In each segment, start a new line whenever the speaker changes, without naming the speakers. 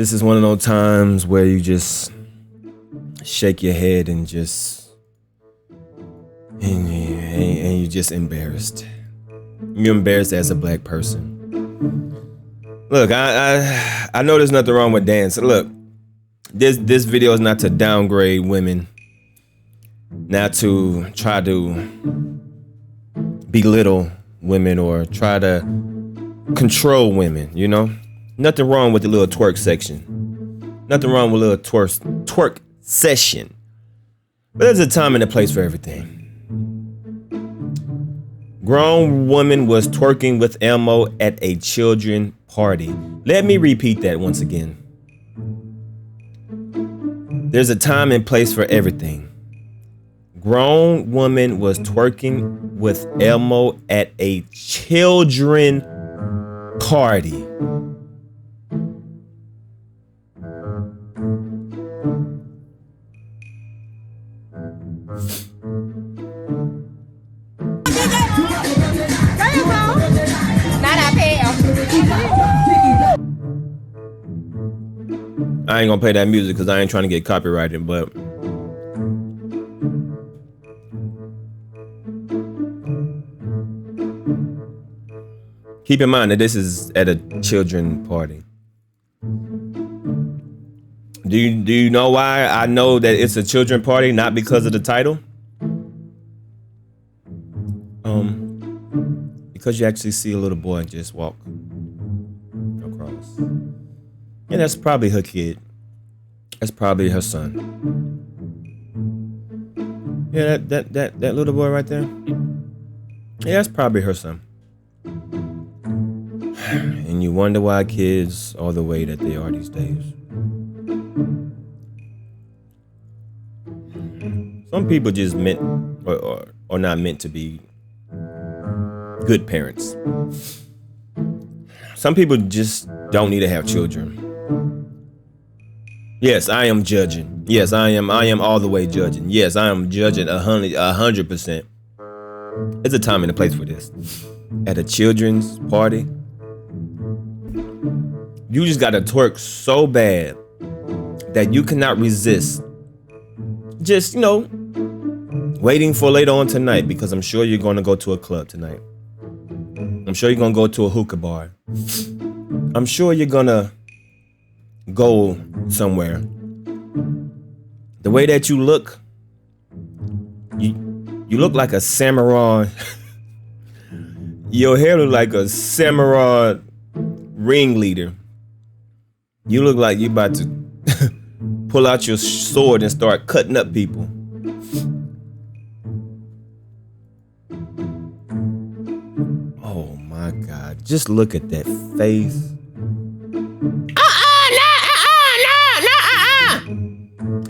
This is one of those times where you just shake your head and you're just embarrassed. You're embarrassed as a black person. Look, I know there's nothing wrong with dance. Look, this video is not to downgrade women, not to try to belittle women or try to control women, you know? Nothing wrong with the little twerk section. Nothing wrong with a little twerk session. But there's a time and a place for everything. Grown woman was twerking with Elmo at a children party. Let me repeat that once again. There's a time and place for everything. Grown woman was twerking with Elmo at a children party. I ain't gonna play that music because I ain't trying to get copyrighted, but keep in mind that this is at a children party. Do you know why I know that it's a children party? Not because of the title. Because you actually see a little boy just walk across. And that's probably her kid. That's probably her son. Yeah, that little boy right there. Yeah, that's probably her son. And you wonder why kids are the way that they are these days. Some people just meant or not meant to be good parents. Some people just don't need to have children. Yes, I am judging. Yes, I am all the way judging. Yes, I am judging 100%. It's a time and a place for this. At a children's party, you just gotta twerk so bad that you cannot resist. Just, waiting for later on tonight, because I'm sure you're gonna go to a club tonight. I'm sure you're gonna go to a hookah bar. I'm sure you're gonna go somewhere. The way that you look, you look like a samurai. Your hair look like a samurai ringleader. You look like you about to pull out your sword and start cutting up people. Oh my God, just look at that face.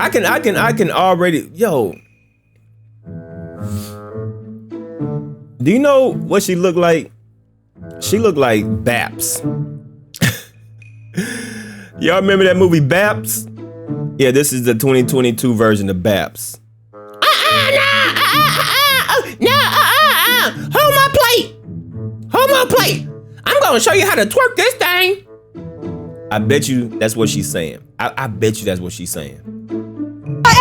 I can already, do you know what she looked like? She looked like Baps. Y'all remember that movie Baps? Yeah, this is the 2022 version of Baps. Hold my plate. I'm gonna show you how to twerk this thing. I bet you that's what she's saying. I bet you that's what she's saying.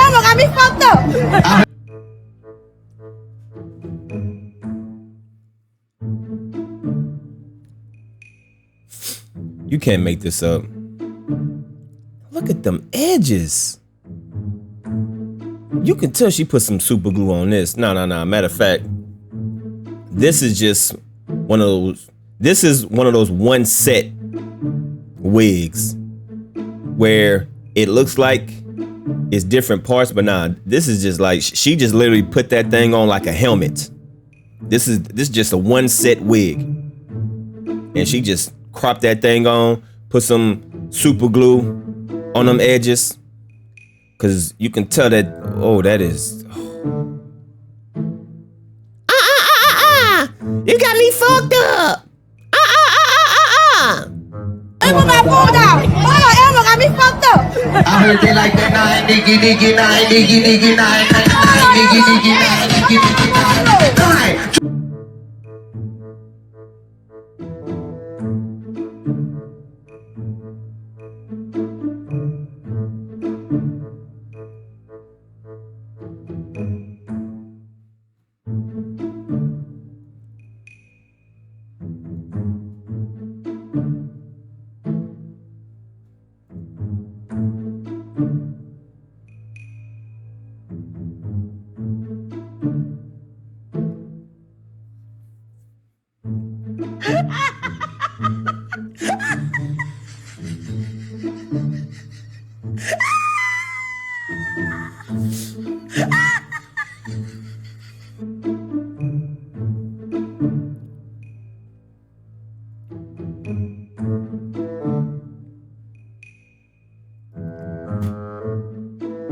Elmo got me fucked up.
You can't make this up. Look at them edges. You can tell she put some super glue on this. No. Matter of fact, this is just one of those. This is one of those one set wigs where it looks like it's different parts, but nah, this is just like she just literally put that thing on like a helmet. This is just a one set wig, and she just cropped that thing on, put some super glue on them edges, cause you can tell that. Oh, that is. You got me fucked up.
Elmo got pulled out. Elmo got me fucked up.
I heard they like that nine, diggy, diggy, nine, diggy, diggy, nine, diggy, diggy, nine, diggy, diggy, nine.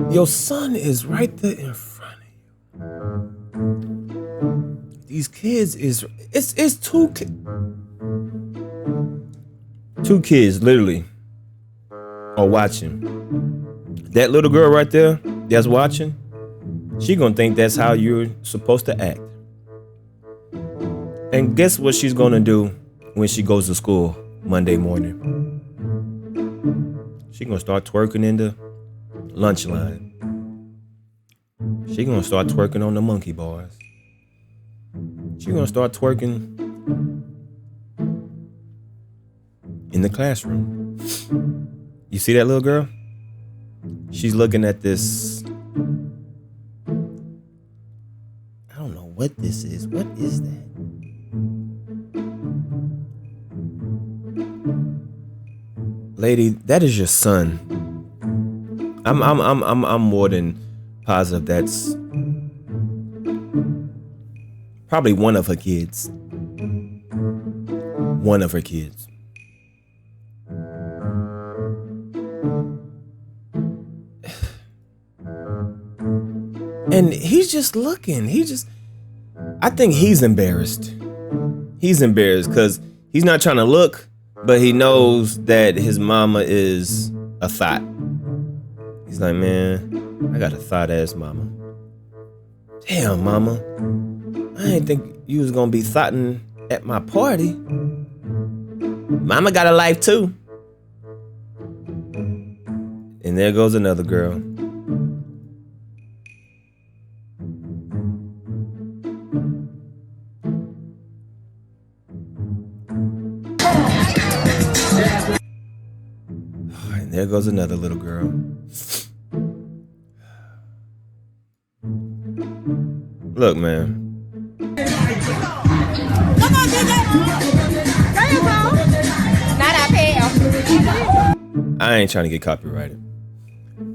Your son is right there in front of you. These kids it's two kids literally are watching. That little girl right there that's watching, she gonna think that's how you're supposed to act. And guess what she's gonna do when she goes to school Monday morning? She gonna start twerking in the lunch line. She gonna start twerking on the monkey bars. She gonna start twerking in the classroom. You see that little girl? She's looking at this. I don't know what this is. What is that? Lady, that is your son. I'm more than positive that's probably one of her kids. One of her kids. And he's just looking. I think he's embarrassed. He's embarrassed because he's not trying to look, but he knows that his mama is a thought. He's like, man, I got a thought ass mama. Damn, mama. I didn't think you was gonna be thoughting at my party. Mama got a life too. And there goes another girl. And there goes another little girl. Look, man.
Come on, DJ. Where you go? Not up here.
I ain't trying to get copyrighted.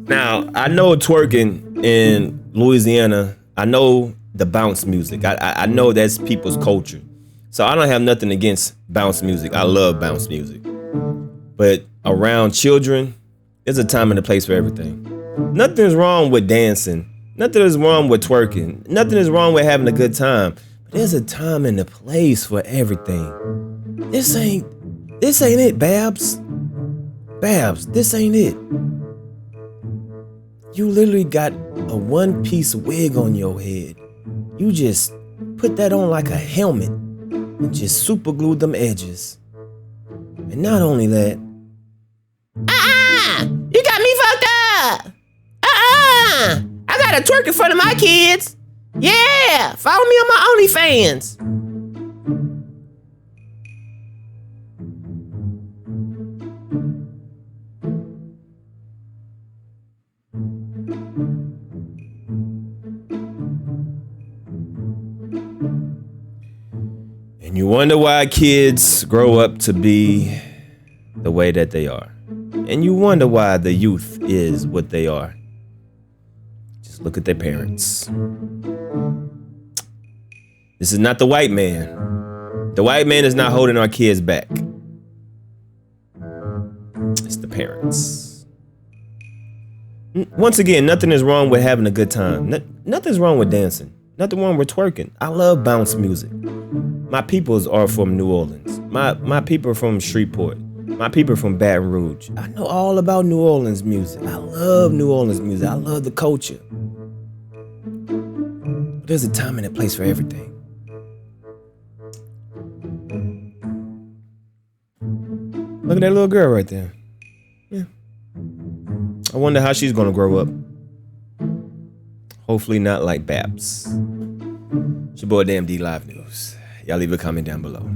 Now, I know twerking in Louisiana. I know the bounce music. I know that's people's culture. So I don't have nothing against bounce music. I love bounce music. But around children, there's a time and a place for everything. Nothing's wrong with dancing. Nothing is wrong with twerking. Nothing is wrong with having a good time. But there's a time and a place for everything. This ain't it, Babs. Babs, this ain't it. You literally got a one-piece wig on your head. You just put that on like a helmet and just super glued them edges. And not only that, you got me fucked up. I gotta twerk in front of my kids. Yeah, follow me on my OnlyFans. And you wonder why kids grow up to be the way that they are. And you wonder why the youth is what they are. Just look at their parents. This is not the white man. The white man is not holding our kids back. It's the parents. Once again, nothing is wrong with having a good time. Nothing's wrong with dancing. Nothing wrong with twerking. I love bounce music. My peoples are from New Orleans. My people are from Shreveport. My people are from Baton Rouge. I know all about New Orleans music. I love New Orleans music. I love the culture. But there's a time and a place for everything. Look at that little girl right there. Yeah. I wonder how she's gonna grow up. Hopefully not like Babs. It's your boy Damn D Live News. Y'all leave a comment down below.